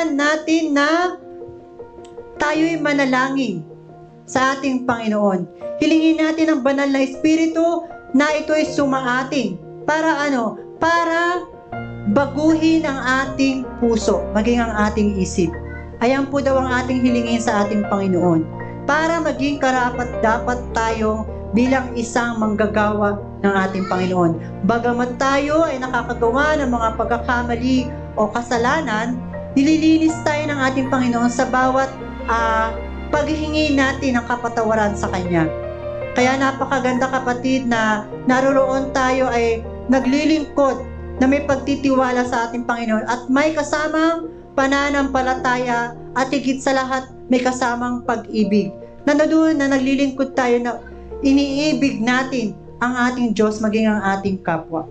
kailangan natin na tayo'y manalangin sa ating Panginoon. Hilingin natin ang banal na Espiritu na ito'y sumaating. Para ano? Para baguhin ang ating puso, maging ang ating isip. Ayan po daw ang ating hilingin sa ating Panginoon. Para maging karapat-dapat tayong bilang isang manggagawa ng ating Panginoon. Bagamat tayo ay nakakagawa ng mga pagkakamali o kasalanan, nililinis tayo ng ating Panginoon sa bawat paghihingi natin ng kapatawaran sa Kanya. Kaya napakaganda kapatid na naroroon tayo ay naglilingkod na may pagtitiwala sa ating Panginoon at may kasamang pananampalataya at higit sa lahat may kasamang pag-ibig. Na doon na naglilingkod tayo na iniibig natin ang ating Diyos maging ang ating kapwa.